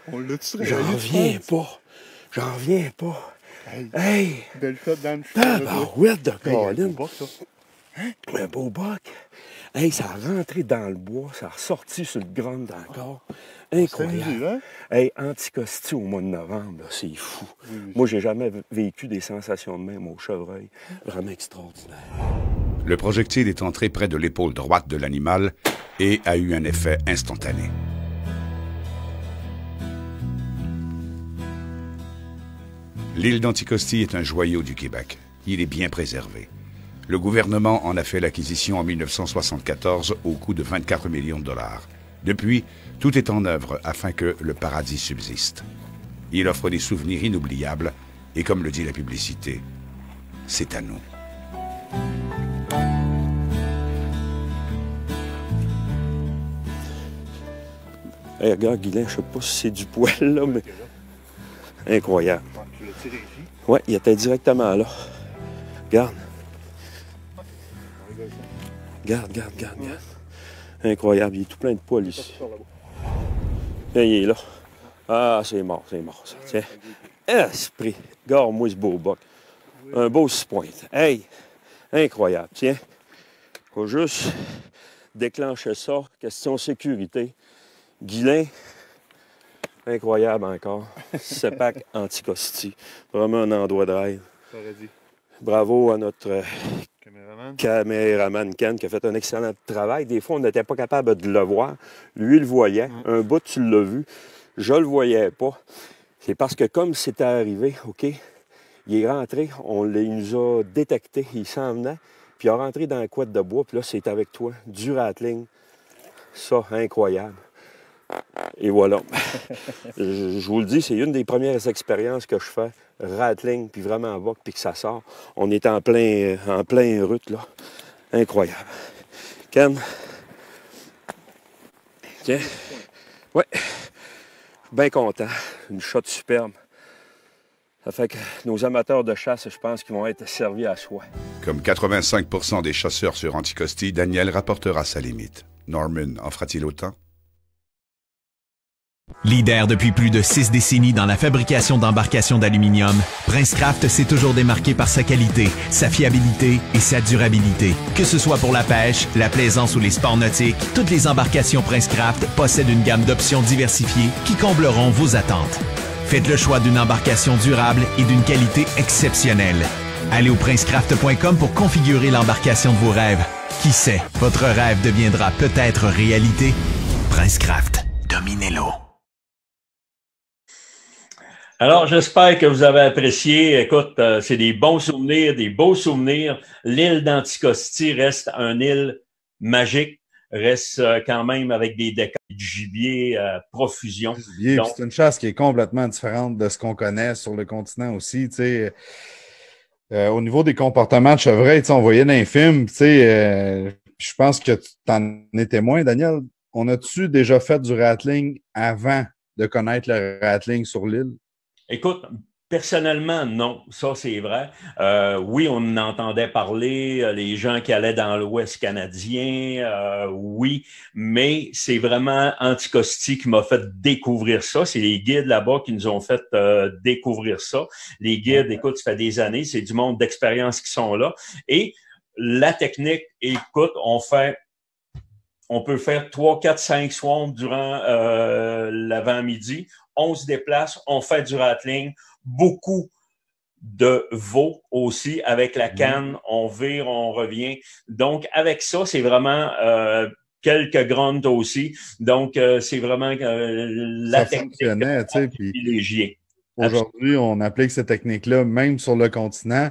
J'en reviens pas. J'en reviens pas. Hey! Belle shot dans le barouette de Colin. Un beau boc. Hey, ça a rentré dans le bois, ça a ressorti sur le ground encore. Incroyable. Hey, Anticosti au mois de novembre, là, c'est fou. Oui. Moi, j'ai jamais vécu des sensations de même au chevreuil. Vraiment extraordinaire. Le projectile est entré près de l'épaule droite de l'animal et a eu un effet instantané. L'île d'Anticosti est un joyau du Québec. Il est bien préservé. Le gouvernement en a fait l'acquisition en 1974 au coût de 24 millions de dollars. Depuis, tout est en œuvre afin que le paradis subsiste. Il offre des souvenirs inoubliables et, comme le dit la publicité, c'est à nous. Hey, regarde, Guilain, je sais pas si c'est du poil, là, mais... Incroyable. Tu l'as tiré ici? Ouais, il était directement là. Regarde. Regarde. Incroyable, il est tout plein de poils ici. Et il est là. Ah, c'est mort, ça. Tiens. Esprit. Garde-moi ce beau boc. Un beau 6 pointes. Hey! Incroyable. Tiens. Faut juste déclencher ça. Question sécurité. Guilain. Incroyable encore. CEPAC Anticosti. Vraiment un endroit de rêve. Bravo à notre caméraman Ken qui a fait un excellent travail. Des fois, on n'était pas capable de le voir. Lui, il le voyait. Un bout, tu l'as vu. Je le voyais pas. C'est parce que comme c'était arrivé, OK, il est rentré, il nous a détecté, il s'en venait, puis il est rentré dans la couette de bois, puis là, c'est avec toi, du rattling. Ça, incroyable. Et voilà. je vous le dis, c'est une des premières expériences que je fais. Rattling, puis vraiment en boc, puis que ça sort. On est en plein rut, là. Incroyable. Ken? Tiens. Ouais. Bien content. Une shot superbe. Ça fait que nos amateurs de chasse, je pense qu'ils vont être servis à soi. Comme 85% des chasseurs sur Anticosti, Daniel rapportera sa limite. Norman en fera-t-il autant? Leader depuis plus de 6 décennies dans la fabrication d'embarcations d'aluminium, Princecraft s'est toujours démarqué par sa qualité, sa fiabilité et sa durabilité. Que ce soit pour la pêche, la plaisance ou les sports nautiques, toutes les embarcations Princecraft possèdent une gamme d'options diversifiées qui combleront vos attentes. Faites le choix d'une embarcation durable et d'une qualité exceptionnelle. Allez au princecraft.com pour configurer l'embarcation de vos rêves. Qui sait, votre rêve deviendra peut-être réalité. Princecraft, dominez-le. Alors, j'espère que vous avez apprécié. Écoute, c'est des bons souvenirs, des beaux souvenirs. L'île d'Anticosti reste une île magique, reste quand même avec des décors de gibier profusion. Donc, c'est une chasse qui est complètement différente de ce qu'on connaît sur le continent aussi. Tu sais, au niveau des comportements de chevreuil, tu sais, on voyait dans les films, tu sais, je pense que tu en es témoin, Daniel. On a-tu déjà fait du rattling avant de connaître le rattling sur l'île? Écoute, personnellement, non, ça c'est vrai. Oui, on en entendait parler, les gens qui allaient dans l'Ouest canadien, oui, mais c'est vraiment Anticosti qui m'a fait découvrir ça. C'est les guides là-bas qui nous ont fait découvrir ça. Les guides, écoute, ça fait des années, c'est du monde d'expérience qui sont là. Et la technique, écoute, on peut faire 3, 4, 5 swamps durant l'avant-midi. On se déplace, on fait du rattling, beaucoup de veaux aussi avec la canne, on vire, on revient. Donc, avec ça, c'est vraiment... quelques grunts aussi. Donc, c'est vraiment la Ça technique fonctionnait, tu sais, puis privilégiée. aujourd'hui, on applique cette technique-là, même sur le continent.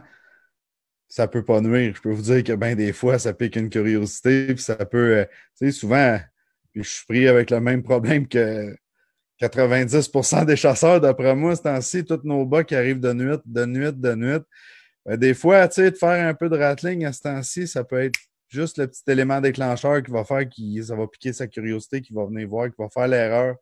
Ça peut pas nuire. Je peux vous dire que ben des fois, ça pique une curiosité, puis ça peut, tu sais, souvent, puis je suis pris avec le même problème que 90% des chasseurs, d'après moi, ce temps-ci, tous nos bas qui arrivent de nuit. Ben, des fois, tu sais, de faire un peu de rattling à ce temps-ci, ça peut être juste le petit élément déclencheur qui va faire ça va piquer sa curiosité, qui va venir voir, qui va faire l'erreur.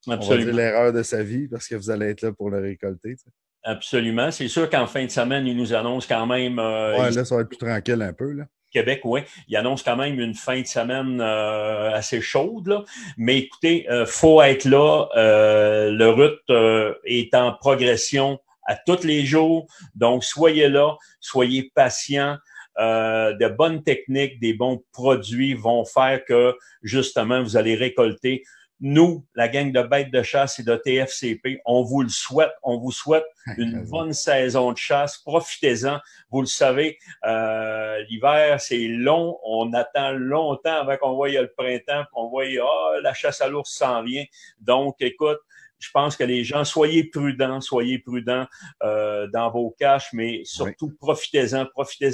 On va dire l'erreur de sa vie parce que vous allez être là pour le récolter. Tu sais. Absolument. C'est sûr qu'en fin de semaine, ils nous annoncent quand même... là, ça va être plus tranquille un peu, là. Québec, oui. Il annonce quand même une fin de semaine assez chaude, là. Mais écoutez, faut être là. Le RUT est en progression à tous les jours. Donc, soyez là, soyez patients. De bonnes techniques, des bons produits vont faire que, justement, vous allez récolter. Nous, la gang de bêtes de chasse et de TFCP, on vous le souhaite. On vous souhaite une bonne saison de chasse. Profitez-en. Vous le savez, l'hiver, c'est long. On attend longtemps avant qu'on voie le printemps, qu'on voie la chasse à l'ours s'en vient. Donc, écoute, je pense que les gens, soyez prudents dans vos caches, mais surtout profitez-en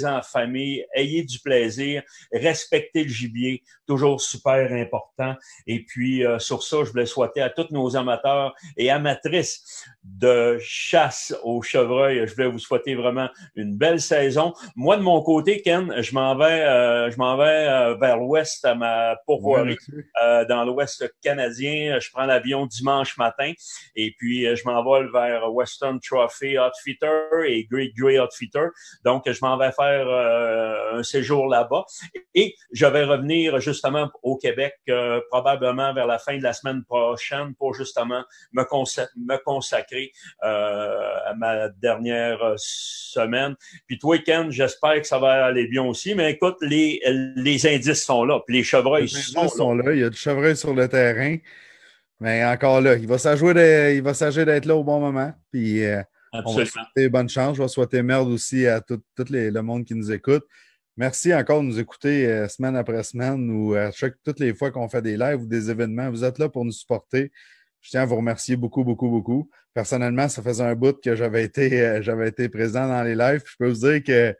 en famille, ayez du plaisir, respectez le gibier, toujours super important. Et puis, sur ça, je voulais souhaiter à tous nos amateurs et amatrices de chasse au chevreuil, je voulais vous souhaiter vraiment une belle saison. Moi, de mon côté, Ken, je m'en vais vers l'ouest à ma pourvoirie, dans l'ouest canadien. Je prends l'avion dimanche matin. Et puis, je m'envole vers Western Trophy Outfitter et Great Grey Outfitter. Donc, je m'en vais faire un séjour là-bas. Et je vais revenir justement au Québec probablement vers la fin de la semaine prochaine pour justement me consacrer à ma dernière semaine. Puis toi, Ken, j'espère que ça va aller bien aussi. Mais écoute, les indices sont là. Puis les chevreuils sont là. Il y a du chevreuil sur le terrain. Mais encore là, il va s'agir d'être là au bon moment. Puis on va souhaiter bonne chance. Je vais souhaiter merde aussi à tout le monde qui nous écoute. Merci encore de nous écouter semaine après semaine ou toutes les fois qu'on fait des lives ou des événements. Vous êtes là pour nous supporter. Je tiens à vous remercier beaucoup, beaucoup, beaucoup. Personnellement, ça faisait un bout que j'avais été présent dans les lives. Puis je peux vous dire que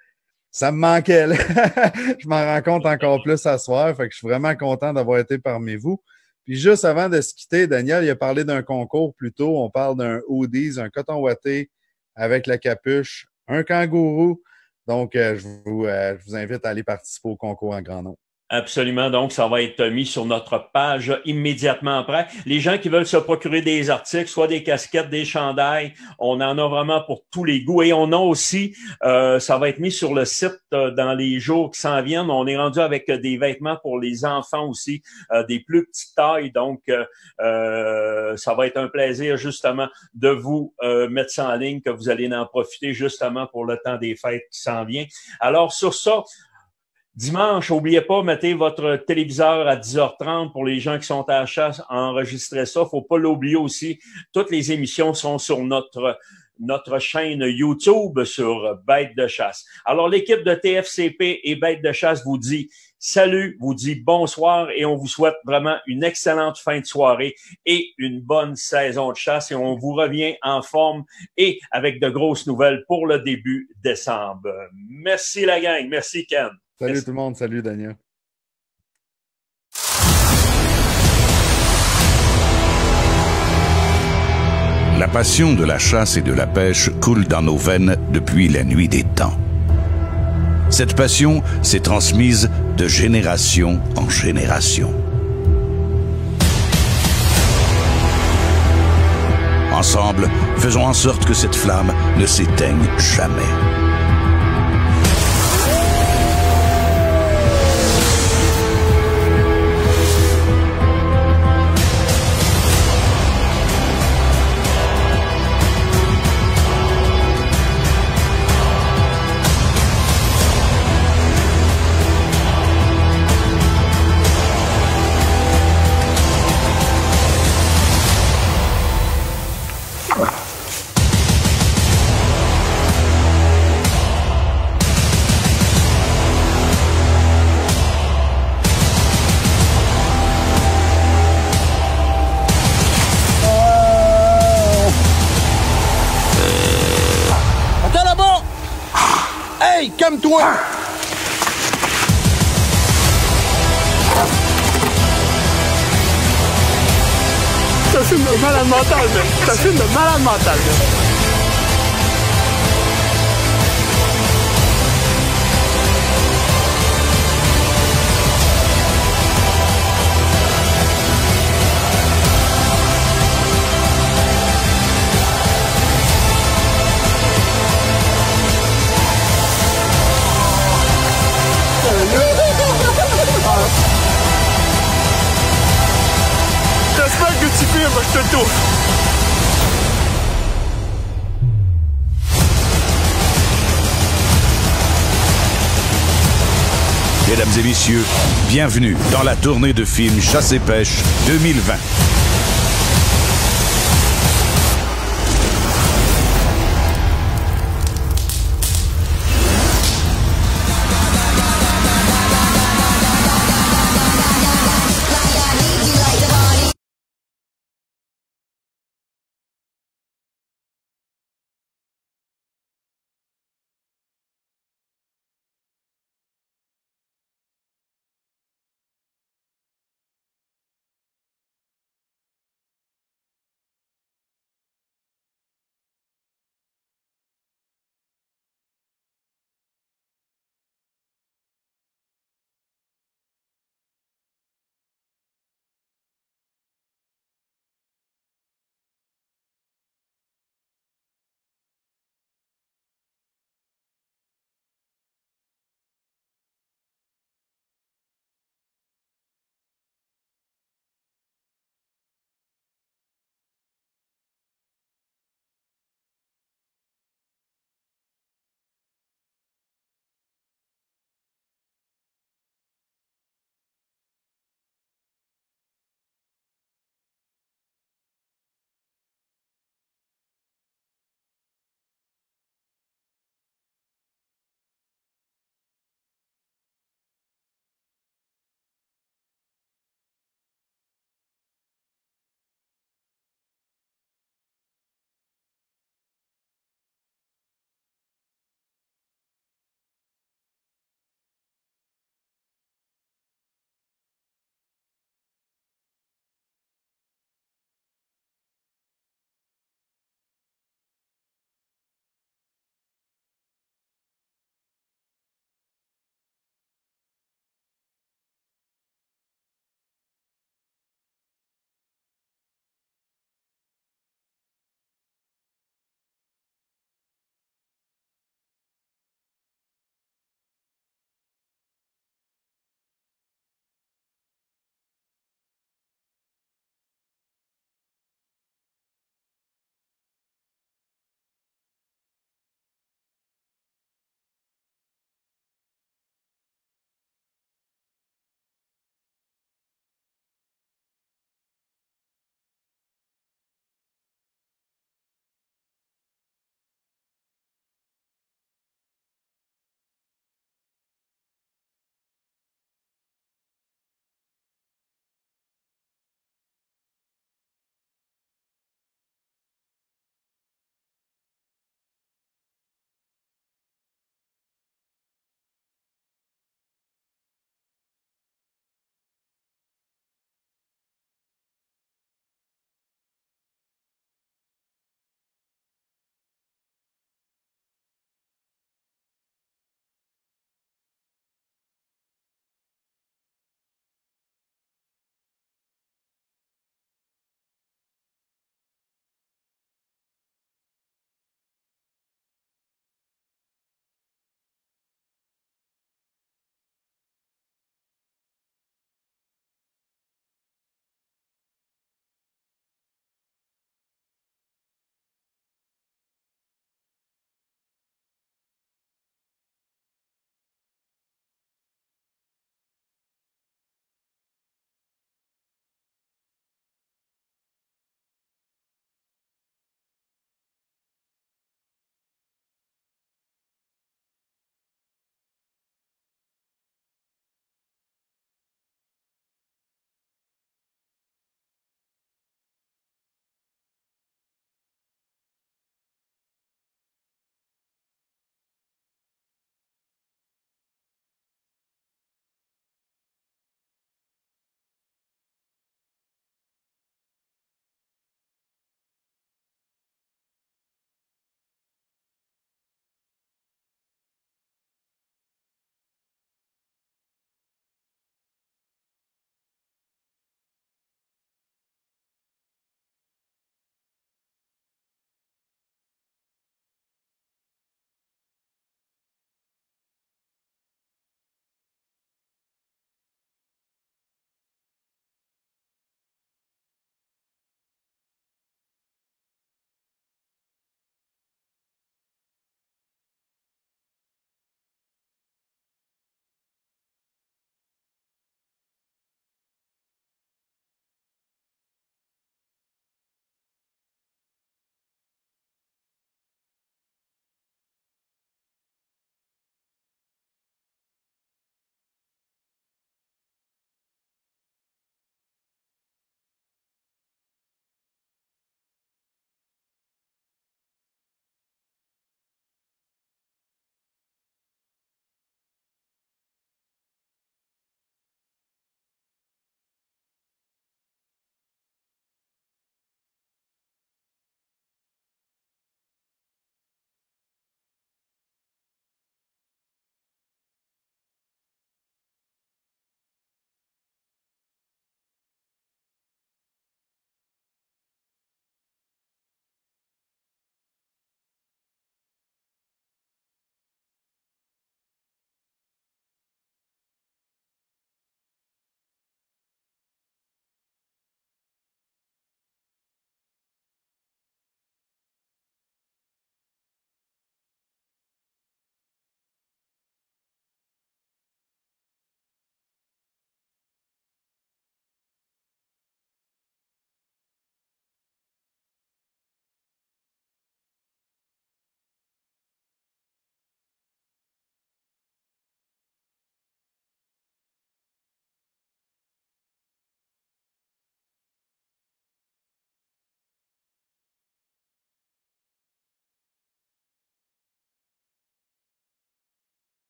ça me manquait. Là. Je m'en rends compte encore plus ce soir. Fait que je suis vraiment content d'avoir été parmi vous. Puis juste avant de se quitter, Daniel, il a parlé d'un concours plus tôt. On parle d'un hoodies, un coton ouaté avec la capuche, un kangourou. Donc, je vous invite à aller participer au concours en grand nombre. Absolument. Donc, ça va être mis sur notre page immédiatement après. Les gens qui veulent se procurer des articles, soit des casquettes, des chandails, on en a vraiment pour tous les goûts. Et on a aussi, ça va être mis sur le site dans les jours qui s'en viennent. On est rendu avec des vêtements pour les enfants aussi, des plus petites tailles. Donc, ça va être un plaisir justement de vous mettre ça en ligne, que vous allez en profiter justement pour le temps des fêtes qui s'en vient. Alors, sur ça, dimanche, n'oubliez pas, mettez votre téléviseur à 10h30 pour les gens qui sont à la chasse, enregistrez ça. Faut pas l'oublier aussi. Toutes les émissions sont sur notre chaîne YouTube sur Bêtes de chasse. Alors, l'équipe de TFCP et Bêtes de chasse vous dit salut, vous dit bonsoir et on vous souhaite vraiment une excellente fin de soirée et une bonne saison de chasse et on vous revient en forme et avec de grosses nouvelles pour le début décembre. Merci la gang. Merci Ken. Salut tout le monde, salut Daniel. La passion de la chasse et de la pêche coule dans nos veines depuis la nuit des temps. Cette passion s'est transmise de génération en génération. Ensemble, faisons en sorte que cette flamme ne s'éteigne jamais. calme-toi! C'est un film de malade mental, man. C'est un film de malade mental, man. J'espère que tu filmes, je te touche. Mesdames et messieurs, bienvenue dans la tournée de films Chasse et Pêche 2020.